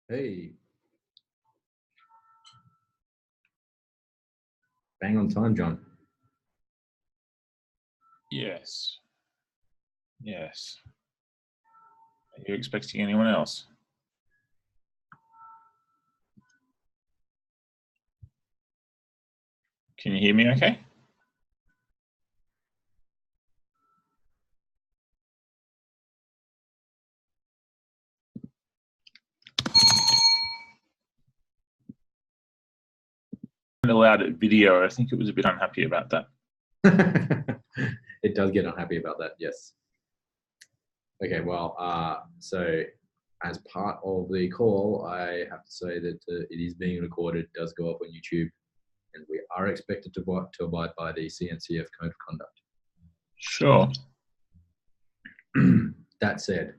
Hey, bang on time, John. Yes. Yes. Are you expecting anyone else? Can you hear me okay? Allowed it video. I think it was a bit unhappy about that. It does get unhappy about that, yes. Okay, well, so as part of the call, I have to say that it is being recorded, does go up on YouTube, and we are expected to abide by the CNCF Code of Conduct. Sure. That said,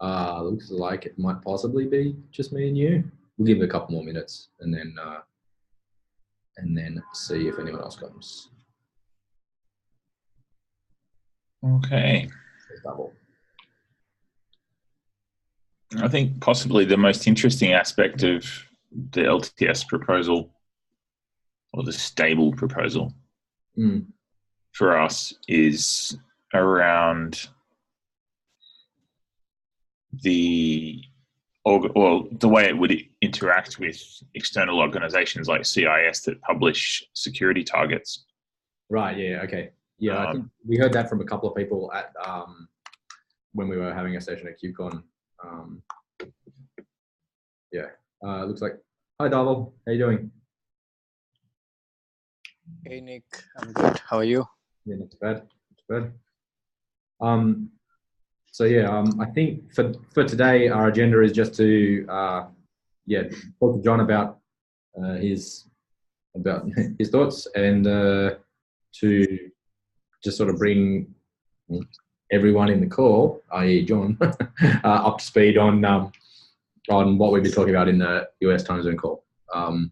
looks like it might possibly be just me and you. We'll give it a couple more minutes and then see if anyone else comes. Okay. Double. I think possibly the most interesting aspect of the LTS proposal, or the stable proposal, for us is around the way it would interact with external organizations like CIS that publish security targets. Right. Yeah. Okay. Yeah, I think we heard that from a couple of people at when we were having a session at KubeCon. Looks like. Hi, Darvel. How you doing? Hey, Nick. I'm good. How are you? Yeah, not too bad. Not too bad. So yeah, I think for today our agenda is just to talk to John about his thoughts and to just sort of bring everyone in the call, i.e. John, up to speed on what we've been talking about in the US time zone call. I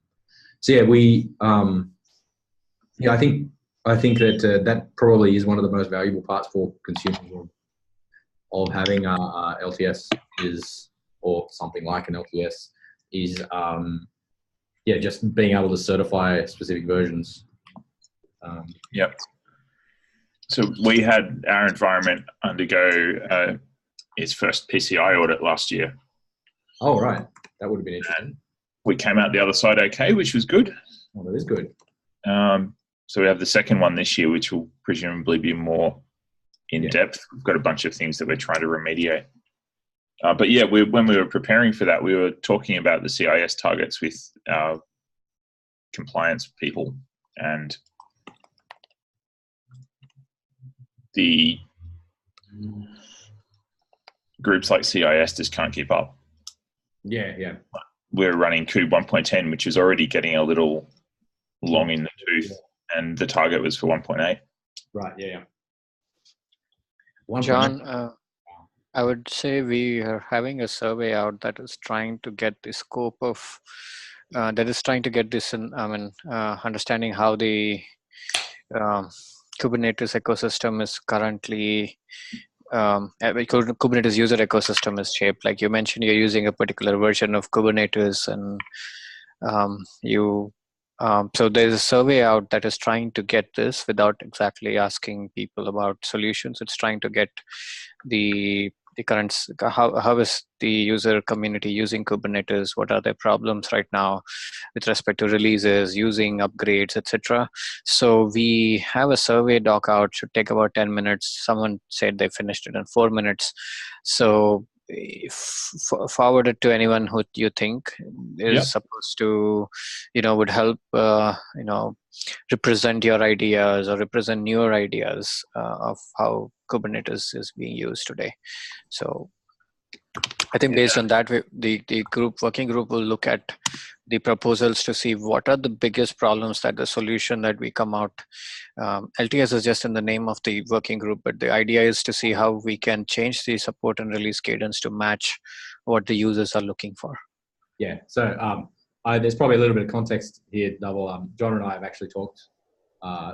think that that probably is one of the most valuable parts for consumers of having a LTS or something like an LTS is just being able to certify specific versions. Yep. So we had our environment undergo its first PCI audit last year. Oh, right. That would have been interesting. And we came out the other side okay, which was good. Oh, that is good. So we have the second one this year, which will presumably be more in depth. We've got a bunch of things that we're trying to remediate. But yeah, when we were preparing for that, we were talking about the CIS targets with our compliance people, and the groups like CIS just can't keep up. Yeah. We're running Kube 1.10, which is already getting a little long in the tooth, and the target was for 1.8. Right, yeah. John, I would say we are having a survey out that is trying to get the scope of, understanding how the Kubernetes ecosystem is currently, Kubernetes user ecosystem is shaped. Like you mentioned, you're using a particular version of Kubernetes, and so there's a survey out that is trying to get this without exactly asking people about solutions. It's trying to get the current, how is the user community using Kubernetes? What are their problems right now with respect to releases, using upgrades, etc. So we have a survey doc out, should take about 10 minutes. Someone said they finished it in 4 minutes. So forward it to anyone who you think is supposed to, would help, represent your ideas or represent newer ideas of how Kubernetes is being used today. So I think based on that, the working group will look at the proposals to see what are the biggest problems that the solution that we come out. LTS is just in the name of the working group, but the idea is to see how we can change the support and release cadence to match what the users are looking for. Yeah, so there's probably a little bit of context here, Double. John and I have actually talked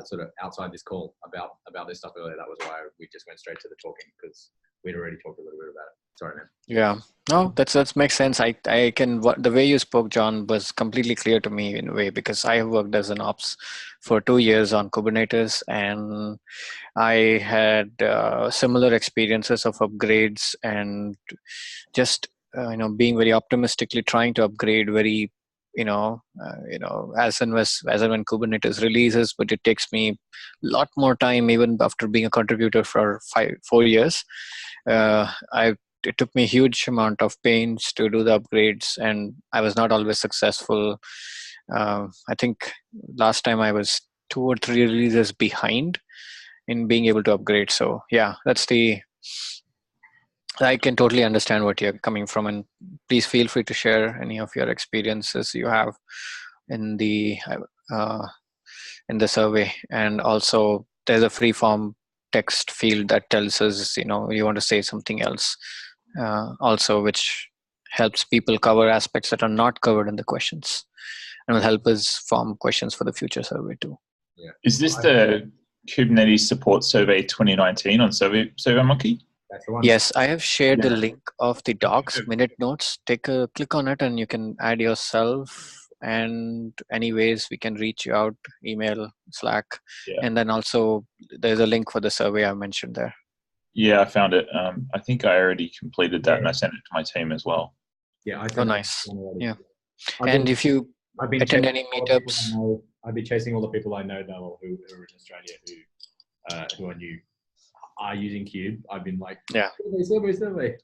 sort of outside this call about this stuff earlier. That was why we just went straight to the talking, because we'd already talked a little bit about it. Sorry, man. Yeah, no, that makes sense. I can, the way you spoke, John, was completely clear to me in a way, because I have worked as an ops for 2 years on Kubernetes, and I had similar experiences of upgrades and just being very optimistically trying to upgrade very as and when Kubernetes releases, but it takes me a lot more time even after being a contributor for 4 years. It took me a huge amount of pains to do the upgrades, and I was not always successful. I think last time I was 2 or 3 releases behind in being able to upgrade. So yeah, I can totally understand what you're coming from, and please feel free to share any of your experiences you have in the survey. And also, there's a free form text field that tells us, you want to say something else, also, which helps people cover aspects that are not covered in the questions, and will help us form questions for the future survey too. Yeah. Is this the Kubernetes Support Survey 2019 on SurveyMonkey? That's the one. Yes, I have shared the link of the docs, minute notes. Take a click on it and you can add yourself, and anyways we can reach you out, email, Slack. Yeah. And then also there's a link for the survey I mentioned there. Yeah, I found it. I think I already completed that and I sent it to my team as well. Yeah, I Oh, nice. Yeah. And if you attend any meetups, I've been chasing all the people I know now who are in Australia who I knew are using Cube. I've been like, survey.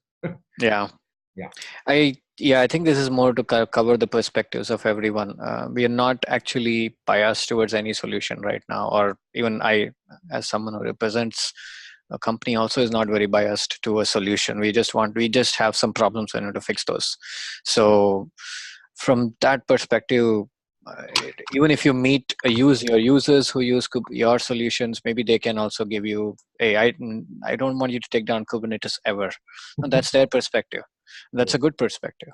Yeah. Yeah. I think this is more to cover the perspectives of everyone. We are not actually biased towards any solution right now, or even I, as someone who represents a company, also is not very biased to a solution. We just have some problems and we need to fix those. So from that perspective, even if you meet your users who use your solutions, maybe they can also give you, hey, I don't want you to take down Kubernetes ever. And that's their perspective. That's a good perspective.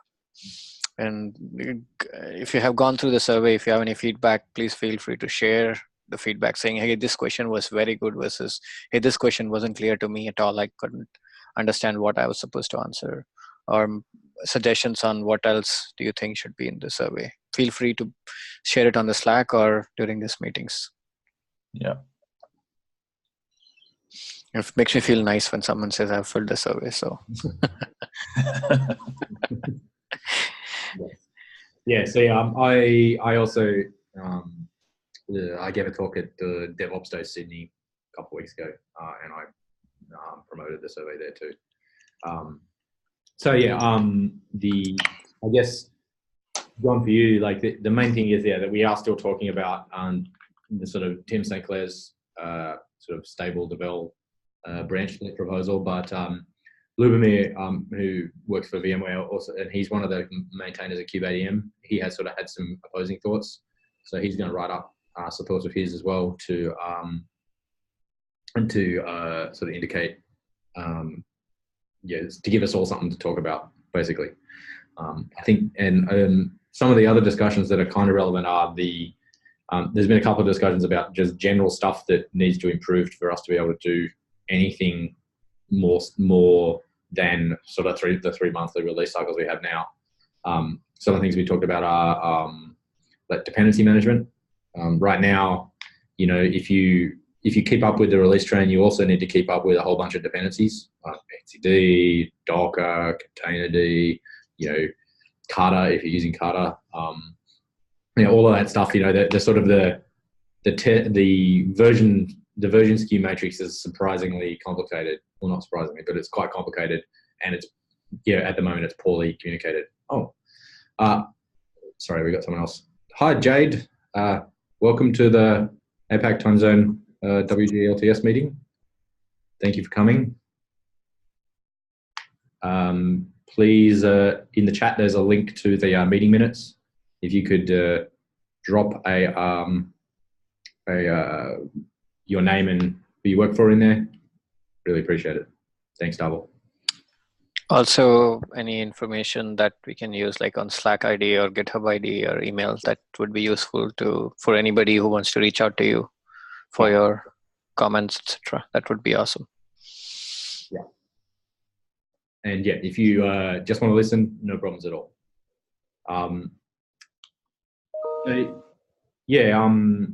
And if you have gone through the survey, if you have any feedback, please feel free to share the feedback saying, hey, this question was very good, versus, hey, this question wasn't clear to me at all. I couldn't understand what I was supposed to answer. Or suggestions on what else do you think should be in the survey. Feel free to share it on the Slack or during these meetings. Yeah. It makes me feel nice when someone says I've filled the survey. So yeah. So I also I gave a talk at the DevOps Day Sydney a couple of weeks ago, and I promoted the survey there too. So yeah, I guess, John, for you, like the main thing is that we are still talking about the sort of Tim St. Clair's sort of stable develop branch proposal, but Lubomir, who works for VMware also, and he's one of the maintainers of KubeADM, he has sort of had some opposing thoughts. So he's going to write up supports of his as well to sort of indicate, to give us all something to talk about, basically. I think, and some of the other discussions that are kind of relevant are there's been a couple of discussions about just general stuff that needs to improve for us to be able to do anything more than sort of the 3 monthly release cycles we have now. Some of the things we talked about are like dependency management. Right now, if you keep up with the release train, you also need to keep up with a whole bunch of dependencies, etcd, Docker, Containerd, Kata if you're using Kata, all of that stuff. The sort of the version skew matrix is surprisingly complicated. Well, not surprisingly, but it's quite complicated, and it's at the moment it's poorly communicated. Sorry, we got someone else. Hi, Jade. Welcome to the APAC time zone wg-lts meeting. Thank you for coming. Please, in the chat, there's a link to the meeting minutes. If you could drop your name and who you work for in there, really appreciate it. Thanks, Double. Also, any information that we can use, like on Slack ID or GitHub ID or email, that would be useful for anybody who wants to reach out to you for your comments, etc. That would be awesome. Yeah. And yeah, if you just want to listen, no problems at all. I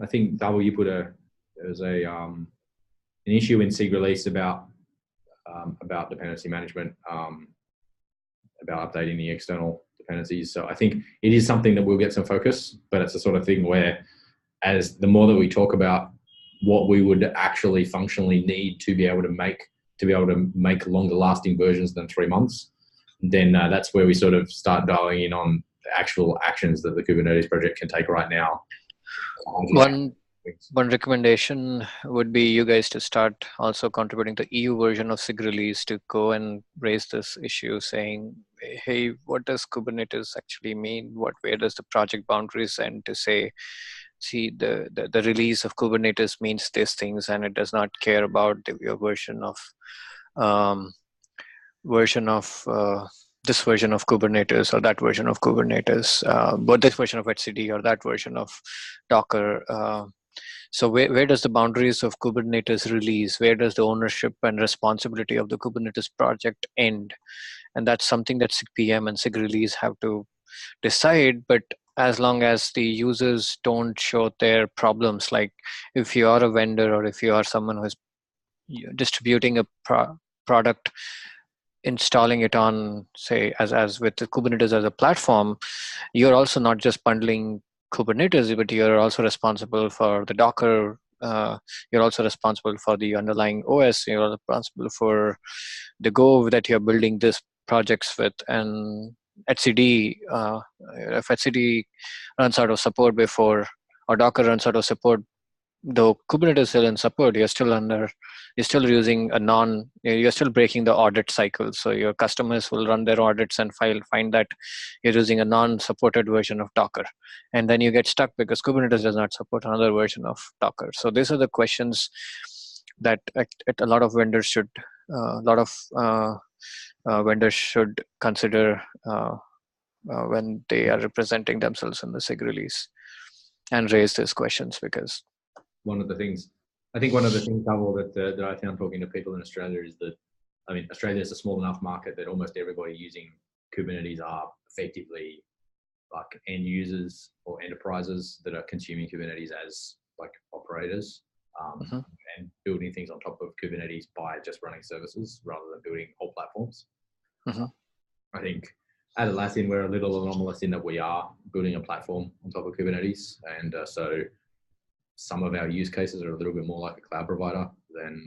think W put there's an issue in SIG release about dependency management, about updating the external dependencies. So I think it is something that will get some focus, but it's the sort of thing where, as the more that we talk about what we would actually functionally need to be able to make longer lasting versions than 3 months, then that's where we sort of start dialing in on the actual actions that the Kubernetes project can take right now. One recommendation would be you guys to start also contributing the EU version of SIG release to go and raise this issue, saying, hey, what does Kubernetes actually mean? Where does the project boundaries end, to say, see, the release of Kubernetes means these things, and it does not care about your version of this version of Kubernetes or that version of Kubernetes, but this version of etcd or that version of Docker. So where does the boundaries of Kubernetes release? Where does the ownership and responsibility of the Kubernetes project end? And that's something that SIG PM and SIG release have to decide. But as long as the users don't show their problems, like if you are a vendor or if you are someone who is distributing a product, installing it on, say, as with the Kubernetes as a platform, you're also not just bundling Kubernetes, but you're also responsible for the Docker. You're also responsible for the underlying OS. You're responsible for the Go that you're building these projects with. And etcd, if etcd runs out of support before, or Docker runs out of support, though Kubernetes is still in support, you're still using you're still breaking the audit cycle. So your customers will run their audits and find that you're using a non-supported version of Docker. And then you get stuck because Kubernetes does not support another version of Docker. So these are the questions that a lot of vendors should consider when they are representing themselves in the SIG release, and raise these questions. Because one of the things, Dhaval, that I found talking to people in Australia is that, I mean, Australia is a small enough market that almost everybody using Kubernetes are effectively like end users or enterprises that are consuming Kubernetes as like operators, and building things on top of Kubernetes by just running services rather than building whole platforms. I think at Atlassian, we're a little anomalous in that we are building a platform on top of Kubernetes, and so some of our use cases are a little bit more like a cloud provider than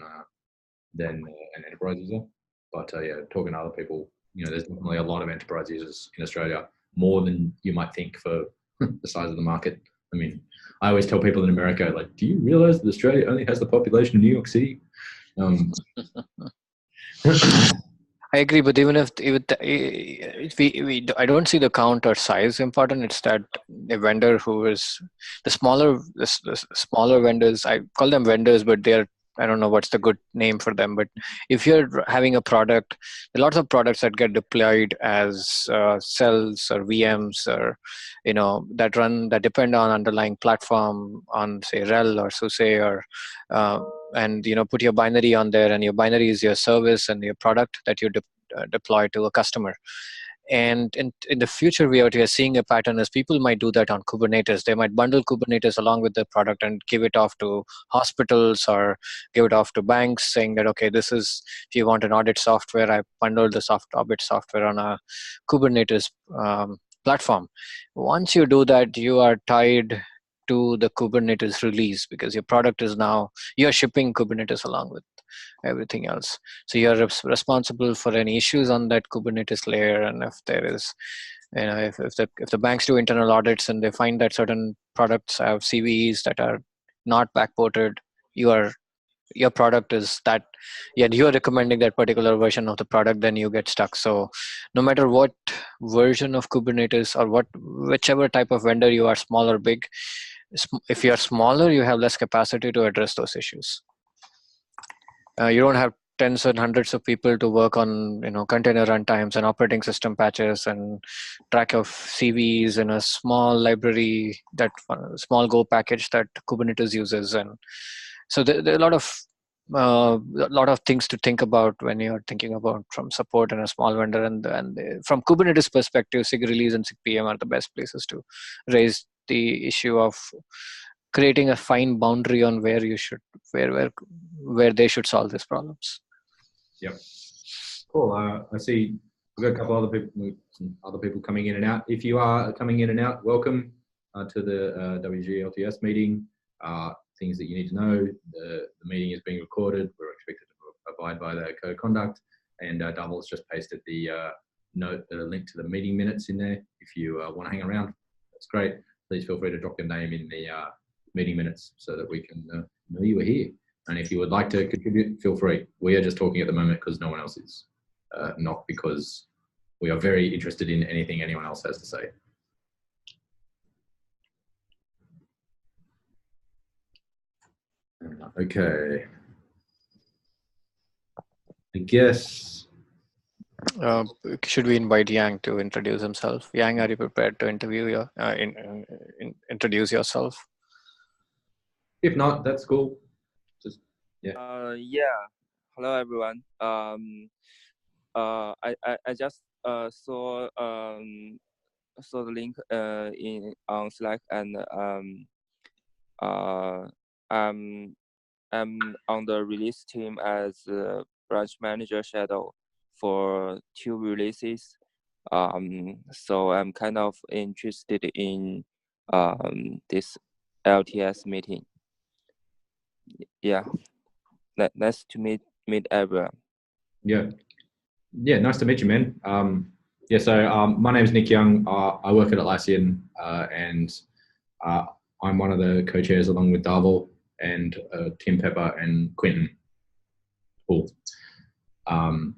an enterprise user. But yeah, talking to other people, there's definitely a lot of enterprise users in Australia, more than you might think for the size of the market. I mean, I always tell people in America, like, do you realize that Australia only has the population of New York City? I agree, but even if I don't see the count or size important. It's that a vendor who is the smaller vendors. I call them vendors, but I don't know what's the good name for them. But if you're having a product, there are lots of products that get deployed as cells or VMs, or that depend on underlying platform, on say RHEL or SUSE, or and put your binary on there, and your binary is your service and your product that you deploy to a customer. And in the future, we are seeing a pattern as people might do that on Kubernetes. They might bundle Kubernetes along with the product and give it off to hospitals or give it off to banks, saying that, okay, this is, if you want an audit software, I bundled the audit software on a Kubernetes platform. Once you do that, you are tied to the Kubernetes release, because your product is now, you're shipping Kubernetes along with everything else. So you're responsible for any issues on that Kubernetes layer. And if there is, if the banks do internal audits and they find that certain products have CVEs that are not backported, your product is that, yet you're recommending that particular version of the product, then you get stuck. So no matter what version of Kubernetes or whichever type of vendor you are, small or big, if you are smaller, you have less capacity to address those issues. You don't have tens and hundreds of people to work on container runtimes and operating system patches and track of CVEs in a small library, that small Go package that Kubernetes uses. And so there are a lot of a lot of things to think about when you're thinking about from support and a small vendor, and from Kubernetes perspective, SIG release and SIG PM are the best places to raise the issue of creating a fine boundary on where you should where they should solve these problems. Yep. Cool. I see we've got a couple other people coming in and out. If you are coming in and out, welcome to the wg-lts meeting. Things that you need to know: the meeting is being recorded. We're expected to abide by the code of conduct, and Double's just pasted the link to the meeting minutes in there. If you want to hang around, that's great. Please feel free to drop your name in the meeting minutes so that we can know you were here. And if you would like to contribute, feel free. We are just talking at the moment because no one else is, not because we are very interested in anything anyone else has to say. Okay. I guess. Should we invite Yang to introduce himself? Yang, are you prepared to introduce yourself? If not, that's cool. Just yeah. Hello everyone. I just saw the link on Slack, and I'm on the release team as branch manager shadow for 2 releases. So I'm kind of interested in this LTS meeting. Yeah, nice to meet everyone. Yeah, nice to meet you, man. So my name is Nick Young. I work at Atlassian, and I'm one of the co-chairs along with Darvel and Tim Pepper and Quentin. Cool. And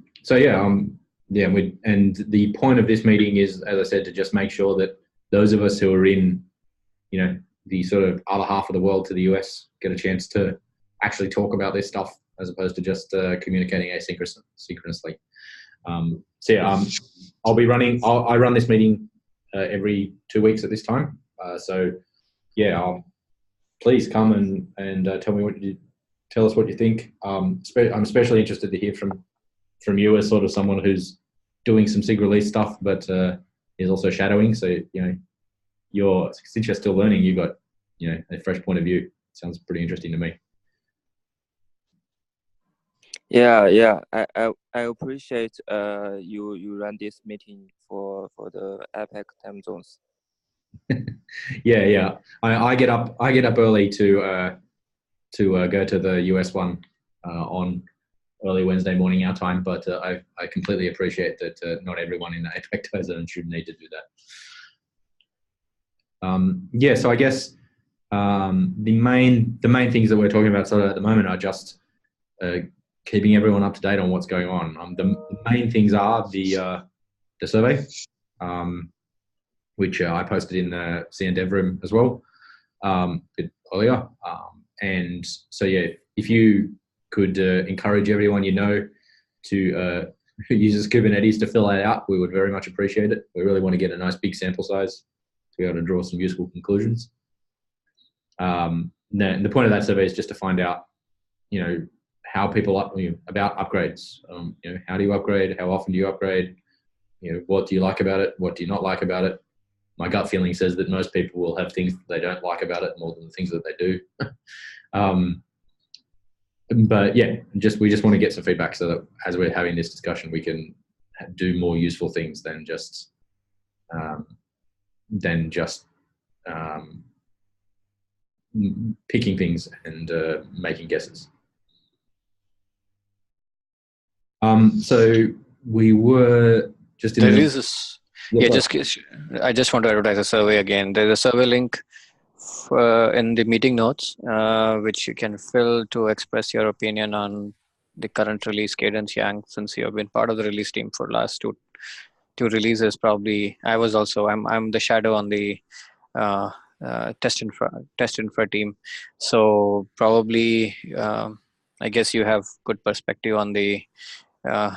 the point of this meeting is, as I said, to just make sure that those of us who are in, the sort of other half of the world to the US get a chance to actually talk about this stuff as opposed to just communicating asynchronously. I run this meeting every 2 weeks at this time. Please come and tell us what you think. I'm especially interested to hear from you as sort of someone who's doing some SIG release stuff, but is also shadowing. So, since you're still learning, you've got, a fresh point of view. Sounds pretty interesting to me. Yeah. I appreciate you run this meeting for the APAC time zones. Yeah. I get up early to go to the US one on early Wednesday morning our time, but I completely appreciate that not everyone in the APAC time zone should need to do that. So I guess the main things that we're talking about sort of at the moment are just keeping everyone up to date on what's going on. The main things are the survey, which I posted in the CN Dev room as well a bit earlier. And so, if you could encourage everyone to who uses Kubernetes to fill that out, we would very much appreciate it. We really want to get a nice big sample size to be able to draw some useful conclusions. The point of that survey is just to find out, how people about upgrades. How do you upgrade? How often do you upgrade? What do you like about it? What do you not like about it? My gut feeling says that most people will have things that they don't like about it more than the things that they do. We just want to get some feedback so that as we're having this discussion, we can do more useful things than just picking things and making guesses. So we were just in I just want to advertise a survey again. There's a survey link in the meeting notes, which you can fill to express your opinion on the current release cadence. Yang, since you have been part of the release team for last two releases, probably I'm the shadow on the test infra team. So probably I guess you have good perspective on the how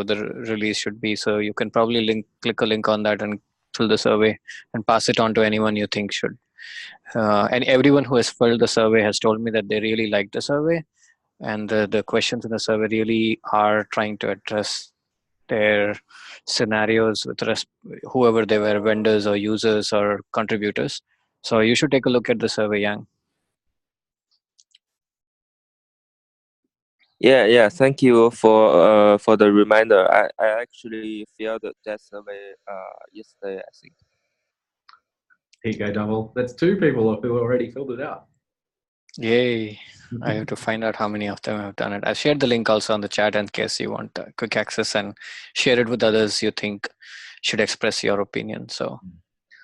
the release should be. So you can probably click a link on that and fill the survey and pass it on to anyone you think should. And everyone who has filled the survey has told me that they really like the survey. and the questions in the survey really are trying to address their scenarios with whoever they were, vendors or users or contributors. So you should take a look at the survey, Yang. Yeah. Thank you for the reminder. I actually filled that survey yesterday, I think. Here you go, Double. That's 2 people who already filled it out. Yay. I have to find out how many of them have done it. I've shared the link also on the chat in case you want quick access, and share it with others you think should express your opinion. So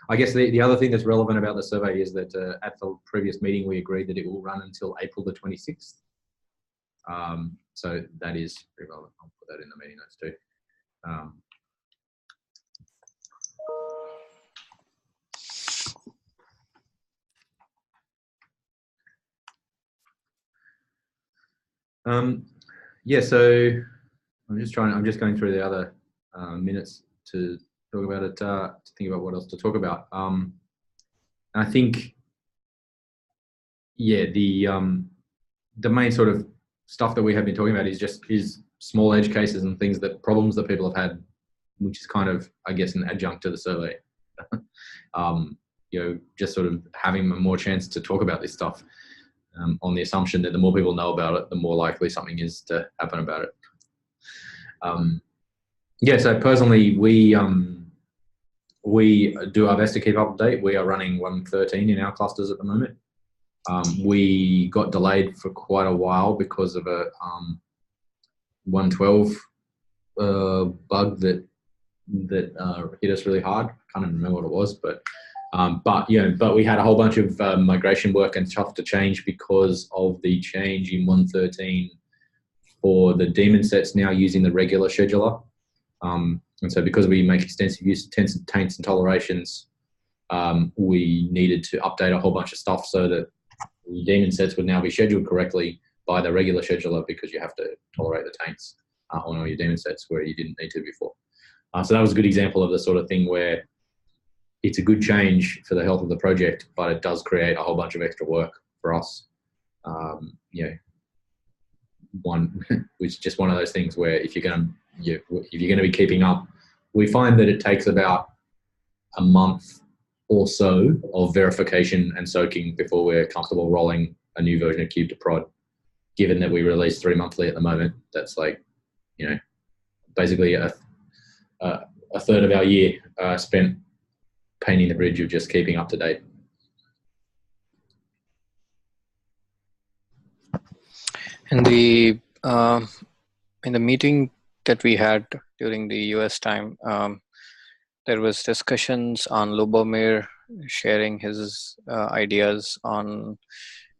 I guess the other thing that's relevant about the survey is that at the previous meeting, we agreed that it will run until April the 26th. So that is pretty relevant. I'll put that in the meeting notes too. Yeah, so I'm just going through the other minutes to talk about it, to think about what else to talk about. I think, yeah, the main sort of stuff that we have been talking about is small edge cases and problems that people have had, which is kind of, I guess, an adjunct to the survey. Just sort of having more chance to talk about this stuff, on the assumption that the more people know about it, the more likely something is to happen about it. So personally, we do our best to keep up to date. We are running 113 in our clusters at the moment. We got delayed for quite a while because of a 112 bug that hit us really hard. Can't even remember what it was, but we had a whole bunch of migration work and stuff to change because of the change in 113 for the daemon sets now using the regular scheduler. And so because we make extensive use of taints and tolerations, we needed to update a whole bunch of stuff so that the daemon sets would now be scheduled correctly by the regular scheduler, because you have to tolerate the taints on all your daemon sets where you didn't need to before. So that was a good example of the sort of thing where it's a good change for the health of the project, but it does create a whole bunch of extra work for us. Which is just one of those things where if you're going to be keeping up, we find that it takes about a month or so of verification and soaking before we're comfortable rolling a new version of Kube to prod. Given that we release 3 monthly at the moment, that's like, basically a third of our year spent painting the bridge of just keeping up to date. in the meeting that we had during the US time, there was discussions on Lubomir sharing his ideas on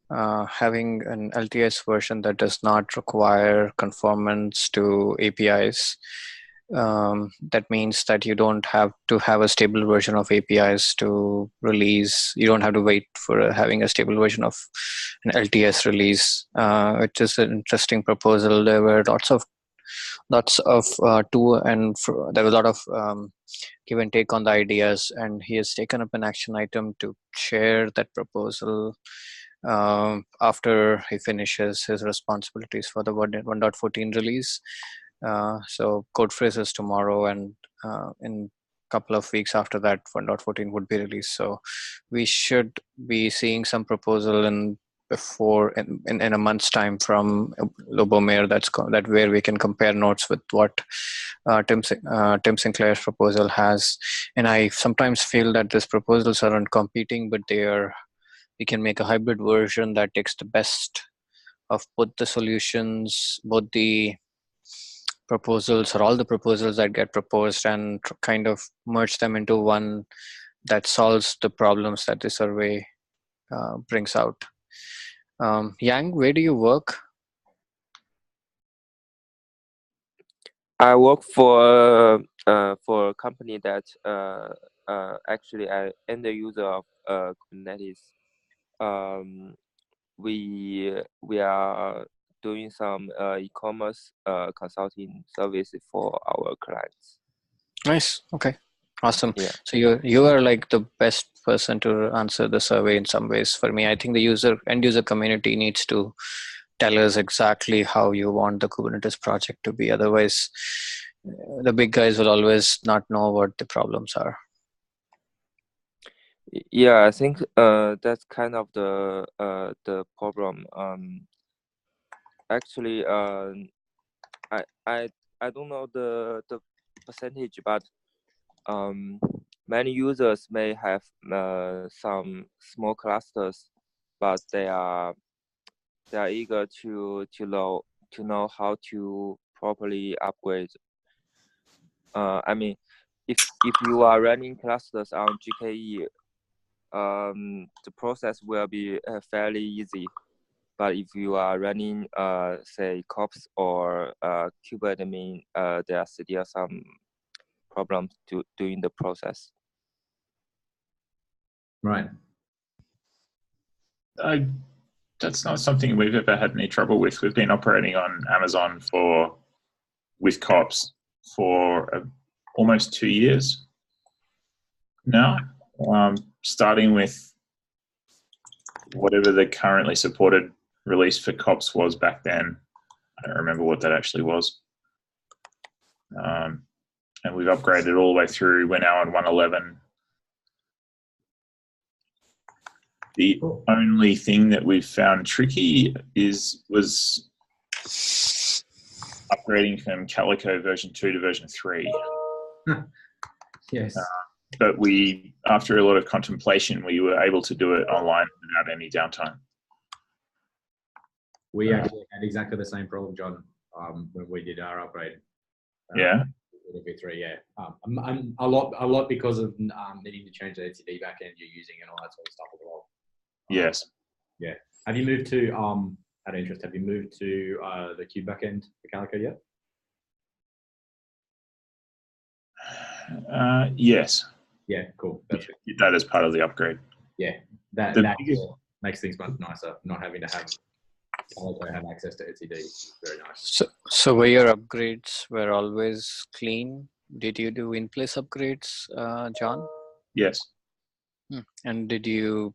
having an LTS version that does not require conformance to APIs. That means that you don't have to have a stable version of APIs to release. You don't have to wait for having a stable version of an LTS release, which is an interesting proposal. There were lots of there was a lot of give and take on the ideas, and he has taken up an action item to share that proposal after he finishes his responsibilities for the 1.14 release. So code phrase is tomorrow, and in a couple of weeks after that 1.14 would be released. So we should be seeing some proposal in a month's time from Lubomir. That where we can compare notes with what Tim Sinclair's proposal has. And I sometimes feel that these proposals aren't competing, but we can make a hybrid version that takes the best of both the solutions, both the proposals or all the proposals that get proposed, and kind of merge them into one that solves the problems that the survey brings out. Yang, where do you work? I work for a company that actually I end user of Kubernetes. We are doing some e-commerce consulting services for our clients. Nice. Okay. Awesome. Yeah. So you are like the best person to answer the survey in some ways. For me, I think the end user community needs to tell us exactly how you want the Kubernetes project to be. Otherwise, the big guys will always not know what the problems are. Yeah, I think that's kind of the problem. Actually, I don't know the percentage, but many users may have some small clusters, but they are eager to know how to properly upgrade. I mean, if you are running clusters on GKE, the process will be fairly easy. But if you are running, say, COPS or kubeadmin, there are still some problems doing the process. Right. That's not something we've ever had any trouble with. We've been operating on Amazon with COPS for almost 2 years now, starting with whatever the currently supported release for COPS was back then. I don't remember what that actually was. And we've upgraded all the way through. We're now on 1.11. The only thing that we've found tricky was upgrading from Calico version 2 to version 3. Yes. But after a lot of contemplation, we were able to do it online without any downtime. We actually had exactly the same problem, John, when we did our upgrade. Yeah. V3, yeah. A lot because of needing to change the etcd backend you're using and all that sort of stuff as well. Yes. Yeah. Have you moved to out of interest? Have you moved to the Cube backend for Calico yet? Yes. Yeah. Cool. That's good. That is part of the upgrade. Yeah. That makes things much nicer. Not having to have Calico have access to etcd. Very nice. So were your upgrades were always clean? Did you do in-place upgrades, John? Yes. And did you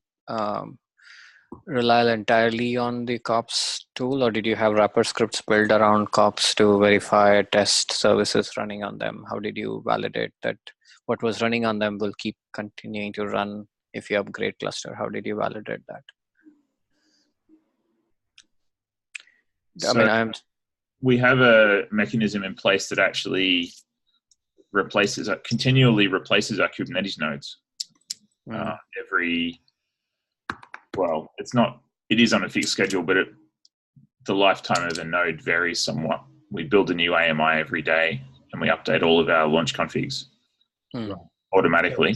rely entirely on the COPS tool, or did you have wrapper scripts built around COPS to verify test services running on them? How did you validate that what was running on them will keep continuing to run if you upgrade cluster? How did you validate that? So we have a mechanism in place that actually continually replaces our Kubernetes nodes it is on a fixed schedule, but the lifetime of a node varies somewhat. We build a new AMI every day and we update all of our launch configs automatically.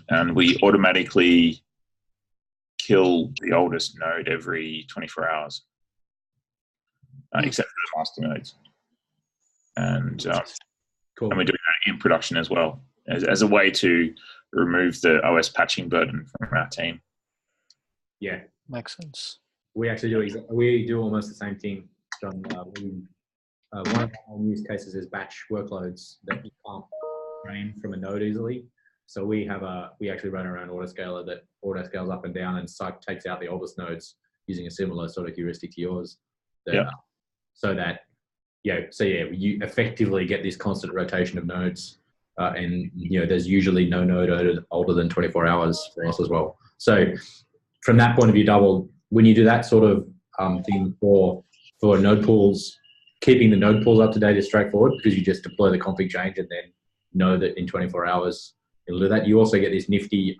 And we automatically kill the oldest node every 24 hours, except for the master nodes. And cool. And we're doing that in production as well, as a way to remove the OS patching burden from our team. Yeah, makes sense. We actually do almost the same thing, John. One of our use cases is batch workloads that you can't train from a node easily. So we actually run our own autoscaler that autoscales up and down and takes out the oldest nodes using a similar sort of heuristic to yours. You effectively get this constant rotation of nodes, and there's usually no node older than 24 hours for us as well. So from that point of view, when you do that sort of thing for node pools, keeping the node pools up to date is straightforward because you just deploy the config change and then know that in 24 hours it'll do that. You also get this nifty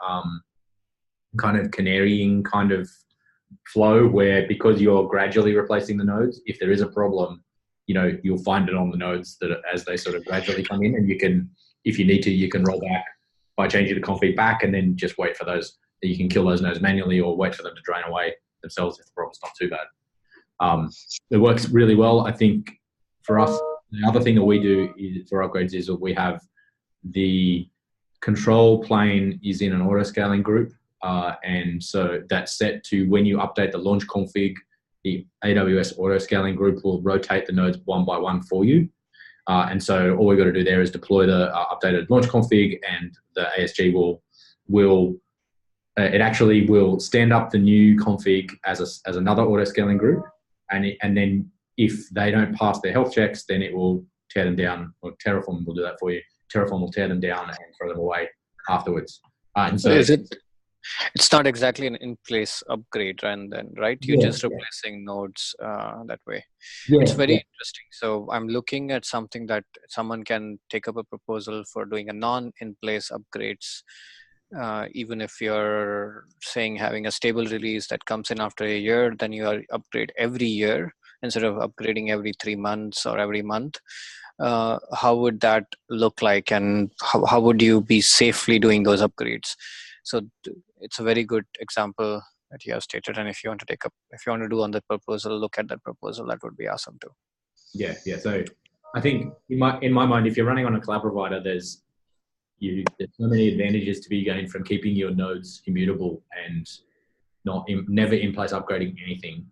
kind of canarying kind of flow where, because you're gradually replacing the nodes, if there is a problem, you'll find it on the nodes that as they sort of gradually come in, and you can, if you need to, you can roll back by changing the config back and then just wait for those. You can kill those nodes manually or wait for them to drain away themselves if the problem's not too bad. It works really well. I think for us, the other thing that we do for upgrades is that we have the control plane is in an auto-scaling group. And so that's set to when you update the launch config, the AWS auto-scaling group will rotate the nodes one by one for you. And so all we've got to do there is deploy the updated launch config, and the ASG will it actually will stand up the new config as another auto-scaling group. And then if they don't pass their health checks, then it will tear them down, or Terraform will do that for you. Terraform will tear them down and throw them away afterwards. And so it's not exactly an in-place upgrade, and then you're just replacing nodes that way. It's very interesting. So I'm looking at something that someone can take up a proposal for doing a non-in-place upgrades. Even if you're saying having a stable release that comes in after a year, then you are upgrade every year instead of upgrading every 3 months or every month. How would that look like, and how would you be safely doing those upgrades? So it's a very good example that you have stated. And if you want to do on that proposal, look at that proposal. That would be awesome too. Yeah. So I think in my mind, if you're running on a cloud provider, there's so many advantages to be gained from keeping your nodes immutable and never in place upgrading anything.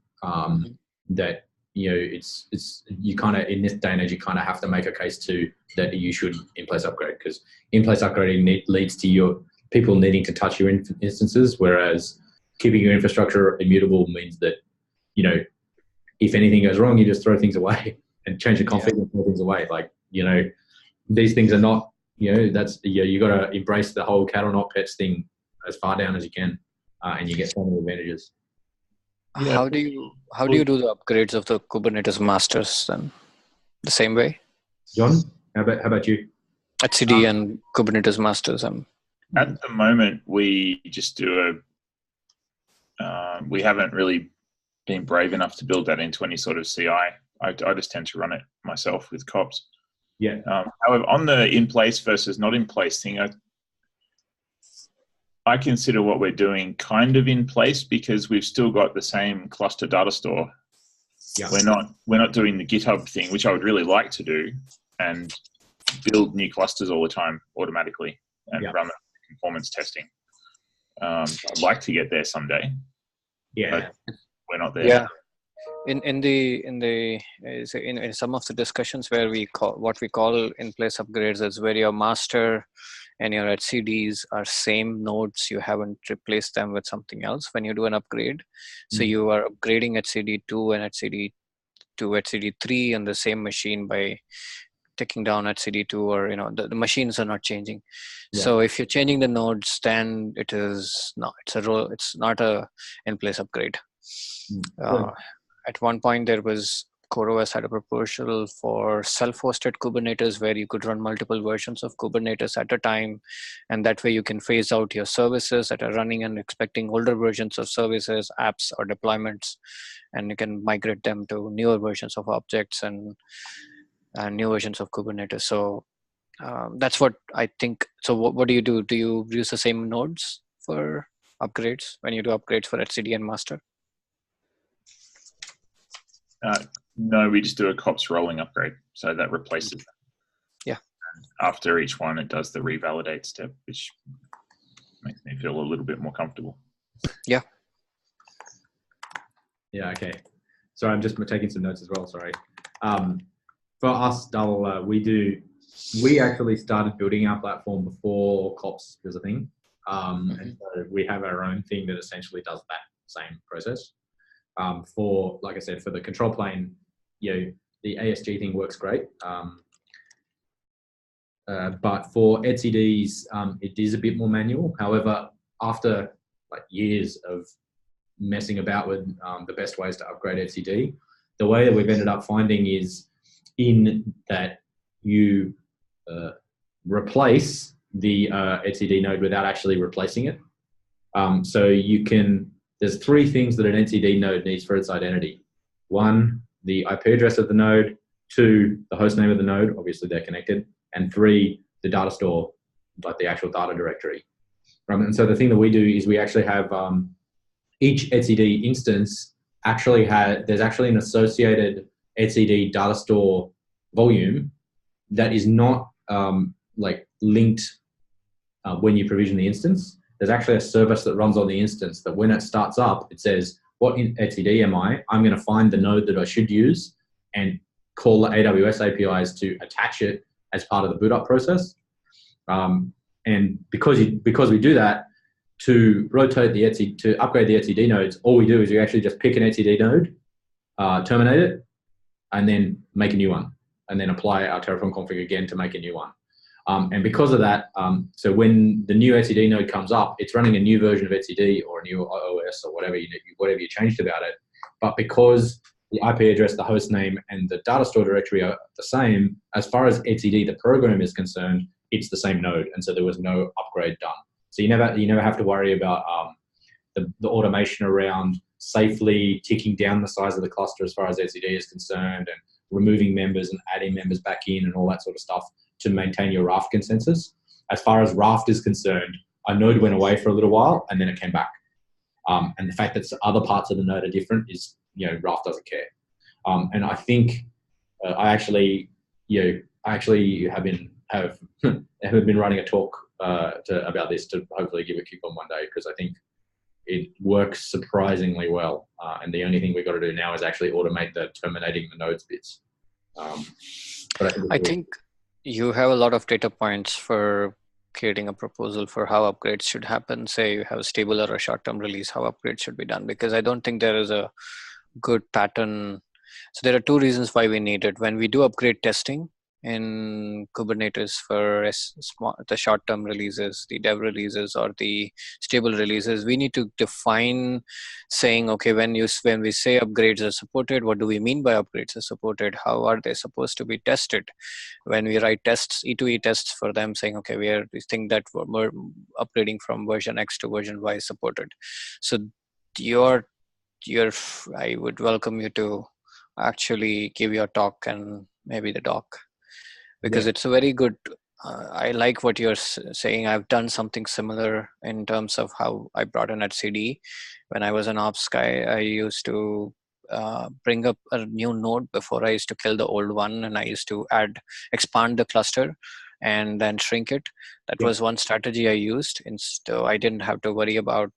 That it's you kind of, in this day and age, you kind of have to make a case that you should in place upgrade, because in place upgrading leads to your people needing to touch your instances, whereas keeping your infrastructure immutable means that if anything goes wrong, you just throw things away and change the config and throw things away. These things are not. That's you got to embrace the whole cat or not pets thing as far down as you can, and you get so many advantages. How do you do the upgrades of the Kubernetes masters then? The same way? John, how about you? etcd and Kubernetes masters. At the moment, we just do we haven't really been brave enough to build that into any sort of CI. I just tend to run it myself with kops. Yeah. However, on the in place versus not in place thing, I consider what we're doing kind of in place, because we've still got the same cluster data store. Yeah. We're not doing the GitHub thing, which I would really like to do, and build new clusters all the time automatically and run the performance testing. I'd like to get there someday. Yeah. But we're not there. Yeah. In some of the discussions where we call in place upgrades, is where your master and your etcds are same nodes. You haven't replaced them with something else when you do an upgrade. So you are upgrading etcd2 and etcd to etcd3 on the same machine by taking down etcd2, or the machines are not changing. So if you're changing the nodes, then it's not a in place upgrade. At one point, there was CoreOS had a proposal for self-hosted Kubernetes, where you could run multiple versions of Kubernetes at a time, and that way you can phase out your services that are running and expecting older versions of services, apps, or deployments, and you can migrate them to newer versions of objects and new versions of Kubernetes. So that's what I think. So what do you do? Do you use the same nodes for upgrades when you do upgrades for etcd and master? No, we just do a kops rolling upgrade. So that replaces them. Yeah. After each one, it does the revalidate step, which makes me feel a little bit more comfortable. Yeah. Yeah, okay. Sorry, I'm just taking some notes as well, sorry. For us, Dull, we actually started building our platform before kops was a thing. And so we have our own thing that essentially does that same process. For, like I said, for the control plane, the ASG thing works great. But for etcds, it is a bit more manual. However, after years of messing about with the best ways to upgrade etcd, the way that we've ended up finding is in that you replace the etcd node without actually replacing it. So there's 3 things that an etcd node needs for its identity. 1, the IP address of the node. 2, the host name of the node, obviously they're connected. And 3, the data store, like the actual data directory. And so the thing that we do is we actually have each etcd instance there's actually an associated etcd data store volume that is not linked when you provision the instance. There's actually a service that runs on the instance that when it starts up, it says, what etcd am I? I'm going to find the node that I should use and call the AWS APIs to attach it as part of the boot up process. And because we do that, to rotate the etcd, to upgrade the etcd nodes, all we do is we actually just pick an etcd node, terminate it, and then make a new one, and then apply our Terraform config again to make a new one. And because of that, so when the new etcd node comes up, it's running a new version of etcd or a new OS or whatever you changed about it. But because the IP address, the host name, and the data store directory are the same, as far as etcd, the program, is concerned, it's the same node, and so there was no upgrade done. So you never have to worry about the automation around safely ticking down the size of the cluster as far as etcd is concerned, and removing members and adding members back in and all that sort of stuff to maintain your Raft consensus. As far as Raft is concerned, a node went away for a little while and then it came back. And the fact that other parts of the node are different is, Raft doesn't care. And I think I actually have been running a talk about this to hopefully give a KubeCon one day, because I think it works surprisingly well. And the only thing we've got to do now is actually automate the terminating the nodes bits. But I think you have a lot of data points for creating a proposal for how upgrades should happen. Say you have a stable or a short-term release, how upgrades should be done, because I don't think there is a good pattern. So there are two reasons why we need it. When we do upgrade testing in Kubernetes for the short-term releases, the dev releases, or the stable releases, we need to define, saying, okay, when we say upgrades are supported, what do we mean by upgrades are supported? How are they supposed to be tested? When we write tests, E2E tests for them, saying, okay, we think that we're upgrading from version X to version Y is supported. So I would welcome you to actually give your talk and maybe the doc, because it's a very good, I like what you're saying. I've done something similar in terms of how I brought in etcd. When I was an ops guy, I used to bring up a new node before I used to kill the old one, and I used to expand the cluster and then shrink it. That was one strategy I used. So I didn't have to worry about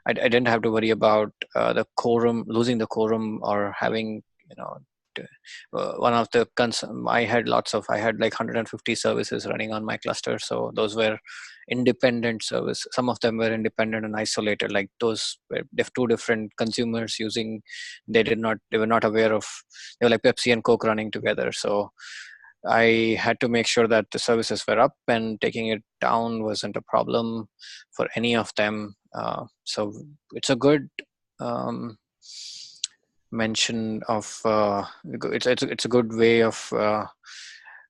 I didn't have to worry about the quorum, losing the quorum, or having, one of the I had like 150 services running on my cluster. So those were independent services. Some of them were independent and isolated, like those were two different consumers using, they were not aware of, they were like Pepsi and Coke running together. So I had to make sure that the services were up, and taking it down wasn't a problem for any of them. So it's a good mention of it's a good way of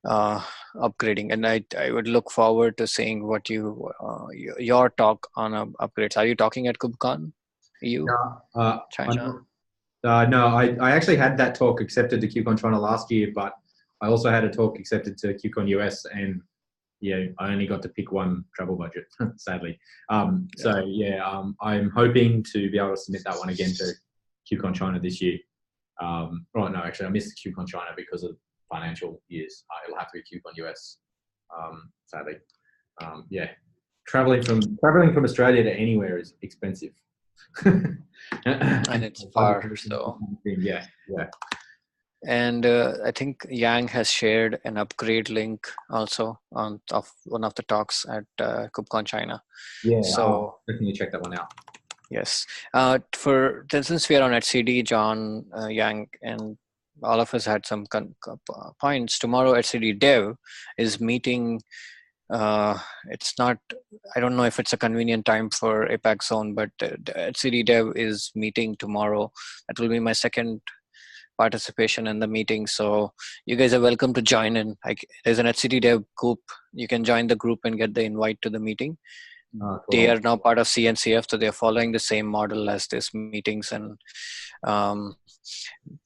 upgrading, and I would look forward to seeing what your talk on upgrades. Are you talking at KubeCon? China? No, I actually had that talk accepted to KubeCon China last year, but I also had a talk accepted to KubeCon US, and I only got to pick one travel budget, sadly. I'm hoping to be able to submit that one again to KubeCon China this year. No, actually, I missed KubeCon China because of financial years. It'll have to be KubeCon US, sadly. Traveling from Australia to anywhere is expensive. And it's far, so. Yeah. And I think Yang has shared an upgrade link also of one of the talks at KubeCon China. Yeah, so definitely check that one out. Yes. Since we are on etcd, John, Yang, and all of us had some points. Tomorrow, etcd Dev is meeting. It's not, I don't know if it's a convenient time for APAC zone, but etcd Dev is meeting tomorrow. That will be my second participation in the meeting, so you guys are welcome to join in. There's an etcd Dev group. You can join the group and get the invite to the meeting. Cool. They are now part of CNCF, so they're following the same model as these meetings, and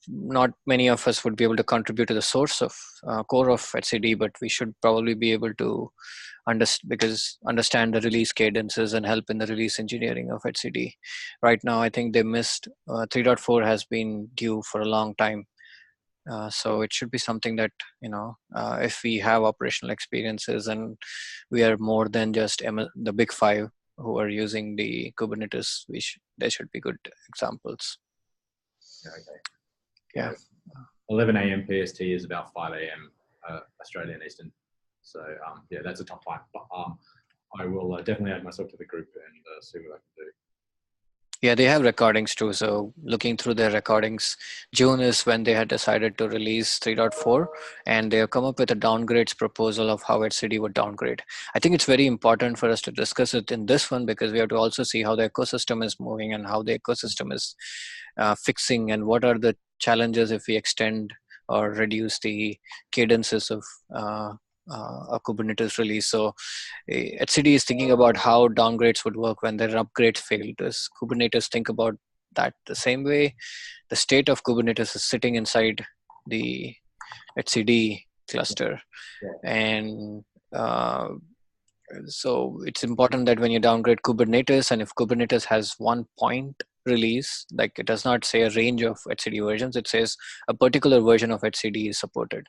not many of us would be able to contribute to the source of core of etcd, but we should probably be able to understand the release cadences and help in the release engineering of etcd. Right now, I think they missed 3.4 has been due for a long time. So it should be something that, if we have operational experiences and we are more than just the big five who are using the Kubernetes, there should be good examples. Okay. Yeah. 11 a.m. PST is about 5 a.m. Australian Eastern. So that's a top five. But I will definitely add myself to the group and see what I can do. Yeah, they have recordings too. So looking through their recordings, June is when they had decided to release 3.4, and they have come up with a downgrades proposal of how HCD would downgrade. I think it's very important for us to discuss it in this one because we have to also see how the ecosystem is moving and how the ecosystem is fixing, and what are the challenges if we extend or reduce the cadences of a Kubernetes release. So HCD is thinking about how downgrades would work when their upgrades fail. Does Kubernetes think about that the same way? The state of Kubernetes is sitting inside the HCD cluster. Yeah. And so it's important that when you downgrade Kubernetes, and if Kubernetes has one point release, like it does not say a range of HCD versions, it says a particular version of HCD is supported,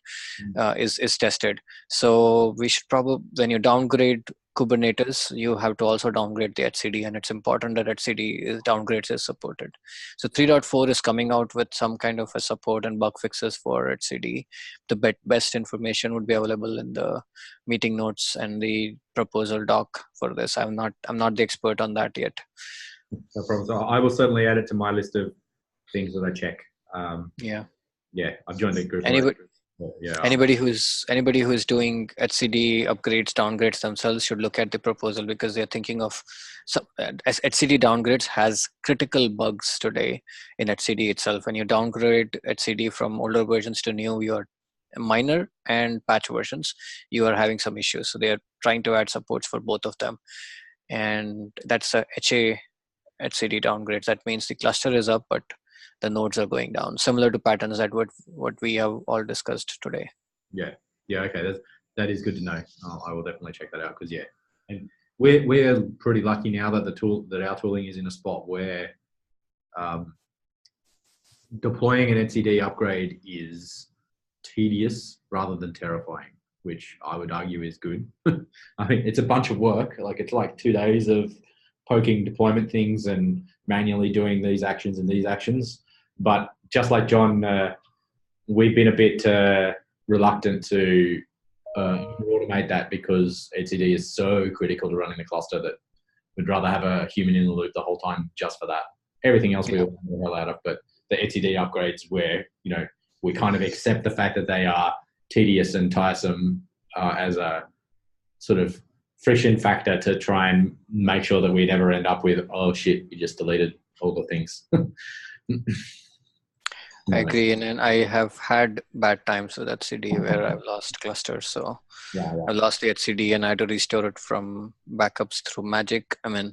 is tested. So we should probably, when you downgrade Kubernetes, you have to also downgrade the HCD, and it's important that HCD downgrades is supported. So 3.4 is coming out with some kind of a support and bug fixes for HCD. The best information would be available in the meeting notes and the proposal doc for this. I'm not the expert on that yet. No problem. So I will certainly add it to my list of things that I check. Yeah. I've joined the group. Anybody who's doing HCD upgrades, downgrades themselves should look at the proposal, because they're thinking of some HCD downgrades has critical bugs today in HCD itself. When you downgrade HCD from older versions to new, your minor and patch versions, you are having some issues. So they are trying to add supports for both of them, and that's a HA HCD downgrades. That means the cluster is up, but the nodes are going down, similar to patterns that what we have all discussed today. Yeah. Okay, that is good to know. I will definitely check that out, because and we're pretty lucky now that our tooling is in a spot where deploying an etcd upgrade is tedious rather than terrifying, which I would argue is good. I mean, it's a bunch of work. It's like 2 days of poking deployment things and manually doing these actions and these actions. But just like John, we've been a bit reluctant to automate that, because etcd is so critical to running the cluster that we'd rather have a human in the loop the whole time just for that. Everything else we'll the hell out of, but the etcd upgrades where, we kind of accept the fact that they are tedious and tiresome as a sort of friction factor to try and make sure that we never end up with, oh shit, we just deleted all the things. I agree, and I have had bad times with HCD where I've lost clusters. So I lost the HCD and I had to restore it from backups through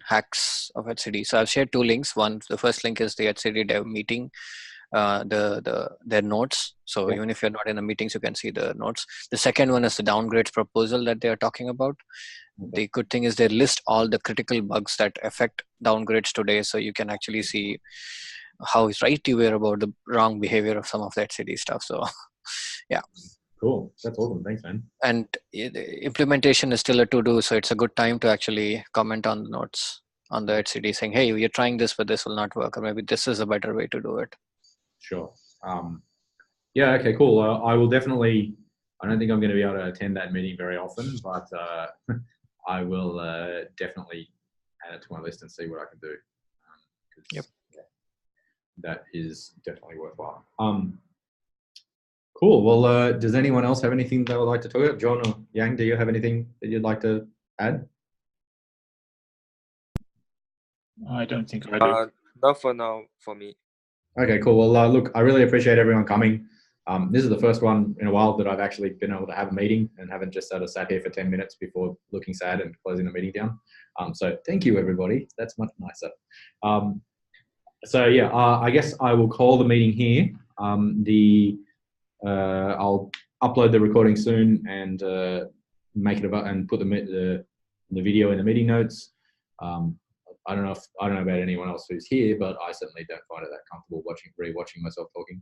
hacks of HCD. So I've shared 2 links. The first link is the HCD dev meeting, their notes. So even if you're not in the meetings, you can see the notes. The second one is the downgrades proposal that they are talking about. The good thing is they list all the critical bugs that affect downgrades today, so you can actually see how right you were about the wrong behavior of some of the HCD stuff. So yeah. Cool. That's awesome. Thanks, man. And implementation is still a to-do, so it's a good time to actually comment on the notes on the HCD saying, hey, you're trying this, but this will not work, or maybe this is a better way to do it. Sure. Okay, cool. I will definitely, I don't think I'm going to be able to attend that meeting very often, but I will definitely add it to my list and see what I can do. That is definitely worthwhile. Cool. Well, does anyone else have anything they would like to talk about? John or Yang, do you have anything that you'd like to add? I don't think I do. Not for now, for me. Okay, cool. Well, look, I really appreciate everyone coming. This is the first one in a while that I've actually been able to have a meeting and haven't just sort of sat here for 10 minutes before looking sad and closing the meeting down. So thank you, everybody. That's much nicer. I guess I will call the meeting here. I'll upload the recording soon and make it about and put the video in the meeting notes. I don't know about anyone else who's here, but I certainly don't find it that comfortable rewatching myself talking.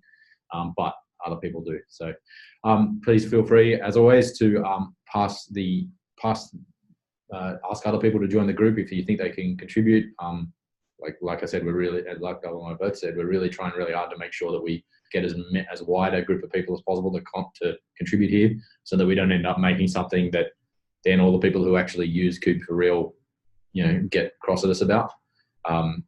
But other people do. So please feel free, as always, to ask other people to join the group if you think they can contribute. Like I said, we're really, like Doug and I both said, we're really trying really hard to make sure that we get as wide a group of people as possible to contribute here, so that we don't end up making something that then all the people who actually use Kube for real, get cross at us about. And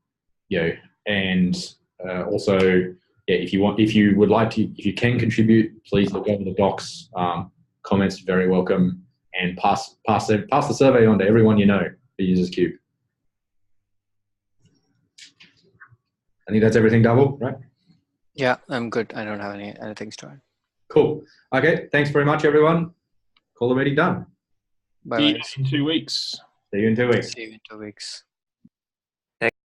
also, if you can contribute, please look over the docs. Comments very welcome, and pass the survey on to everyone who uses Kube. I think that's everything, Double, right? Yeah, I'm good. I don't have anything to add. Cool. Okay, thanks very much, everyone. Call already done. Bye. See you in 2 weeks. See you in 2 weeks. See you in 2 weeks.